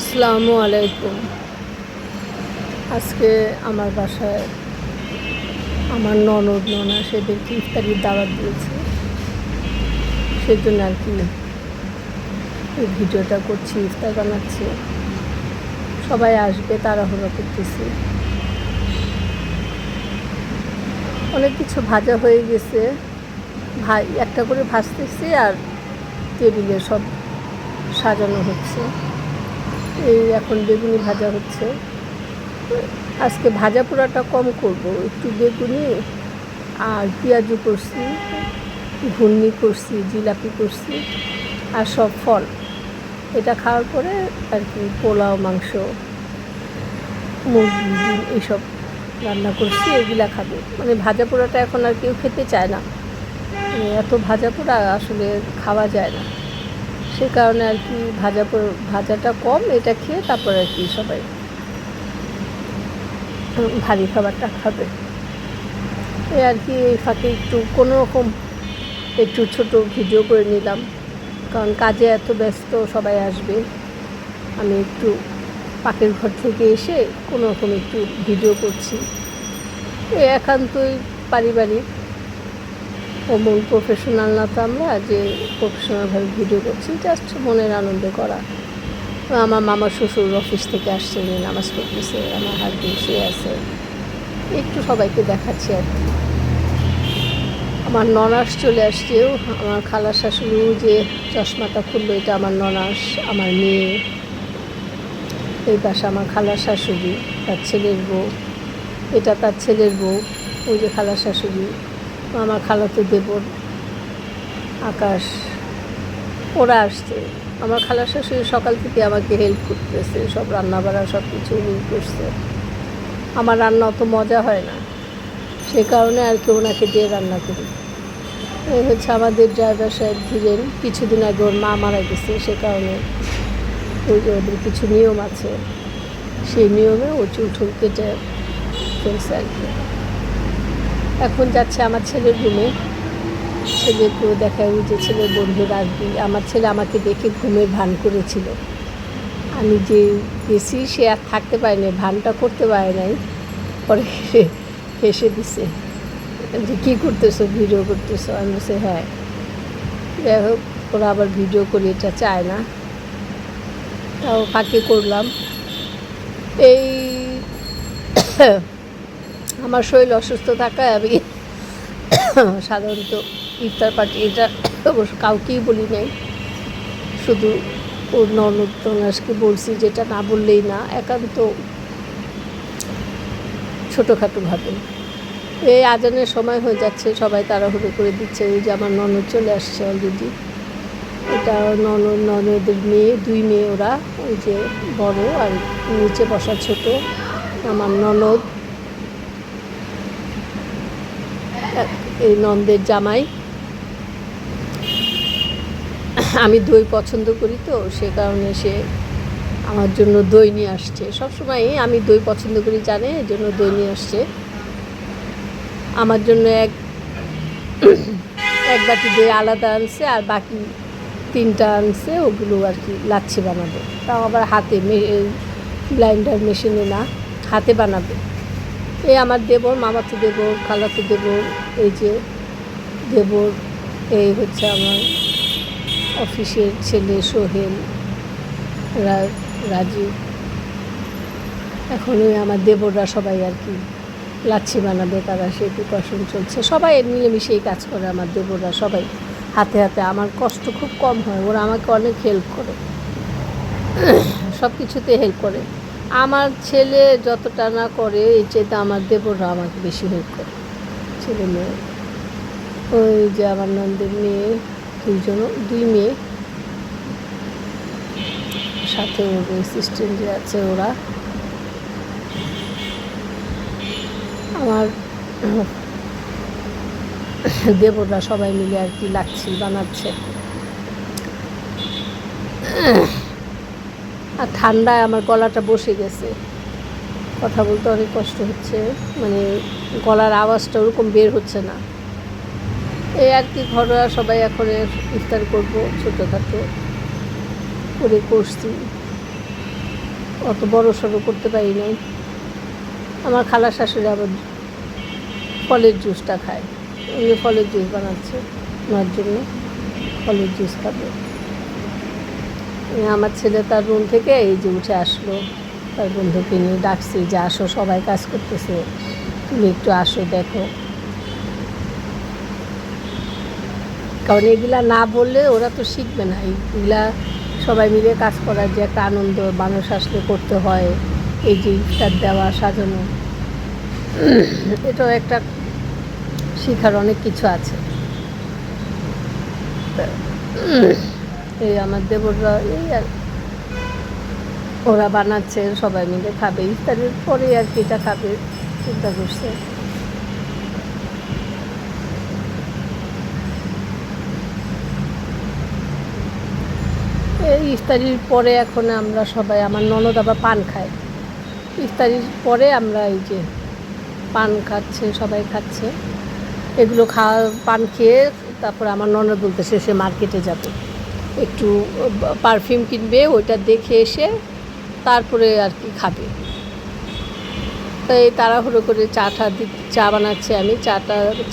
আসসালামু আলাইকুম। আজকে আমার বাসায় আমার ননদ সেদেরকে ইফতারির দাওয়াত দিয়েছে, সেজন্য আর কি এই ভিডিওটা করছি। ইফতার বানাচ্ছি, সবাই আসবে, তাড়াহুড়ো করতেছি। অনেক কিছু ভাজা হয়ে গেছে, একটা করে ভাজতেছি আর টেবিলে সব সাজানো হচ্ছে। এই এখন বেগুনি ভাজা হচ্ছে। আজকে ভাজা পোড়াটা কম করব, একটু বেগুনি আর পেঁয়াজু করছি, ঘুগনি করছি, জিলাপি করছি আর সব ফল। এটা খাওয়ার পরে আর কি পোলাও, মাংস, মুরগি, ডিম এইসব রান্না করছি, এগুলা খাবে। মানে ভাজা পোড়াটা এখন আর কেউ খেতে চায় না, এত ভাজা পোড়া আসলে খাওয়া যায় না। সে কারণে আর কি ভাজাটা কম, এটা খেয়ে তারপরে আর কি সবাই ভারী খাবারটা খাবে। এই আর কি এই ফাঁকে একটু কোনো রকম একটু ছোটো ভিডিও করে নিলাম, কারণ কাজে এত ব্যস্ত, সবাই আসবে। আমি একটু পাকের ঘর থেকে এসে কোনো রকম একটু ভিডিও করছি। এই একান্তই পারিবারিক, মন প্রফেশনাল না তো আমরা যে প্রফেশনালভাবে ভিডিও করছি, জাস্ট মনের আনন্দে করা। আমার মামা শ্বশুর অফিস থেকে আসছে, নামাজ পড়তেছে, আমার হাজবেন্ড শুয়ে আছে, একটু সবাইকে দেখাচ্ছি আর কি। আমার ননাস চলে আসছেও, আমার খালার শাশুড়ি যে চশমাটা খুললো, এটা আমার ননাস, আমার মেয়ে। এই পাশে আমার খালার শাশুড়ি, তার ছেলের বউ, এটা তার ছেলের বউ, ওই যে খালার শাশুড়ি, আমার খালাতো দেবর আকাশ, ওরা আসছে। আমার খালার শাশুড়ি সকাল থেকে আমাকে হেল্প করতেছে, সব রান্না বাড়া সব কিছু হেল্প করছে। আমার রান্না অত মজা হয় না, সে কারণে আর কি ওনাকে দিয়ে রান্না করি। এই হচ্ছে আমাদের ড্রাইভার সাহেব ধীরেন, কিছুদিন আগে ওর মা মারা গেছে, সে কারণে ওই যে ওদের কিছু নিয়ম আছে, সেই নিয়মে ও চুল কেটে ফেলছে আর কি। এখন যাচ্ছে আমার ছেলের রুমে, ছেলেকেও দেখায়, ওই যে ছেলের বন্ধু রাখবি। আমার ছেলে আমাকে দেখে ঘুমের ভান করেছিল, আমি যে গেছি সে আর থাকতে পারেনি, ভানটা করতে পারে নাই, পরে হেসে দিছে যে কী করতেছো, ভিডিও করতেছো? আমি বলছি হ্যাঁ। যাই হোক, ওরা আবার ভিডিও করি এটা চায় না, তাও ফাঁকে করলাম। এই আমার শরীর অসুস্থ থাকায় আমি সাধারণত ইফতার পার্টি এটা অবশ্য কাউকেই বলি নাই, শুধু ওর ননদকে বলছি, যেটা না বললেই না, একান্ত ছোটোখাটোভাবে। এই আজানের সময় হয়ে যাচ্ছে, সবাই তাড়াহুড়ো করে দিচ্ছে। ওই যে আমার ননদ চলে আসছে অলরেডি, এটা ননদের মেয়ে, দুই মেয়ে ওরা, ওই যে বড় আর নিচে বসা ছোট আমার ননদ, এই ননদের জামাই। আমি দই পছন্দ করি তো, সে কারণে সে আমার জন্য দই নিয়ে আসছে। সবসময় আমি দই পছন্দ করি জানে, এর জন্য দই নিয়ে আসছে আমার জন্য। এক বাটি দই আলাদা আনছে, আর বাকি 3টা আনছে, ওগুলো আর কি লাচ্ছি বানাবে, তাও আবার হাতে, ব্লাইন্ডার মেশিনে না, হাতে বানাবে। এই আমার দেবর, মামাতো দেবর, খালাতো দেবর, এই যে দেবর, এই হচ্ছে আমার অফিসের ছেলে সোহেল, রাজীব। এখন ওই আমার দেবররা সবাই আর কি লাচ্ছি বানাবে, তারা সেই প্রিপারেশন চলছে। সবাই মিলেমিশেই কাজ করে আমার দেবররা, সবাই হাতে হাতে। আমার কষ্ট খুব কম হয়, ওরা আমাকে অনেক হেল্প করে, সব কিছুতে হেল্প করে। আমার ছেলে যতটা না করে, এই চেয়ে আমার দেবররা আমাকে বেশি হেল্প করে, ছেলে মেয়ে। ওই যে আমার নন্দের মেয়ে, দুই মেয়ে, সাথে ওর অ্যাসিস্ট্যান্ট যে আছে ওরা। আমার দেবররা সবাই মিলে আর কি লাচ্ছি বানাচ্ছে। আর ঠান্ডায় আমার গলাটা বসে গেছে, কথা বলতে অনেক কষ্ট হচ্ছে, মানে গলার আওয়াজটা ওরকম বের হচ্ছে না। এই আর কি ঘরোয়া সবাই এখন ইফতার করবো, ছোটোখাটো করে করছি। অত বড় সড়ো করতে পারি নাই। আমার খালা শাশুড়ি আবার ফলের জুসটা খায়, উনি ফলের জুস বানাচ্ছে ওনার জন্য, ফলের জুস খাবে। আমার ছেলে তার রুম থেকে এই যে উঠে আসলো, তার বন্ধুকে নিয়ে ডাকছি যে আসো, সবাই কাজ করতেছে, তুমি একটু আসো দেখো। কারণ এগুলা না বললে ওরা তো শিখবে না। এইগুলা সবাই মিলে কাজ করার যে একটা আনন্দ, মানুষ আসলে করতে হয়, এই যে ইফতার দেওয়া, সাজানো, এটাও একটা শেখার অনেক কিছু আছে। এই আমার দেবররা এই আর ওরা বানাচ্ছে, সবাই মিলে খাবে, ইফতারের পরে আর কি এটা খাবে চিন্তা করছে। এই ইফতারির পরে এখন আমরা সবাই, আমার ননদ আবার পান খায়, ইফতারির পরে আমরা এই যে পান খাচ্ছে, সবাই খাচ্ছে। এগুলো পান খেয়ে তারপর আমার ননদ বলতেছে সে মার্কেটে যাবে, একটু পারফিউম কিনবে, ওইটা দেখে এসে তারপরে আর কি খাবে। তাই তাড়াহুড়ো করে চা বানাচ্ছি আমি,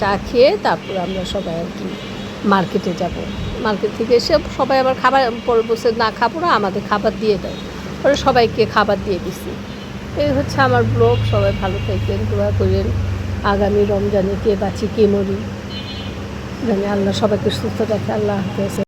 চা খেয়ে তারপর আমরা সবাই আর কি মার্কেটে যাব। মার্কেট থেকে এসে সবাই আবার খাবার পরে বসে, না খাবো না, আমাদের খাবার দিয়ে দেয়, পরে সবাইকে খাবার দিয়ে দিছি। এই হচ্ছে আমার ব্লগ। সবাই ভালো থাকবেন, দোয়া করেন। আগামী রমজানে কে বাঁচি কে মরি জানি আল্লাহ সবাইকে সুস্থ রাখে। আল্লাহ হাফেজ।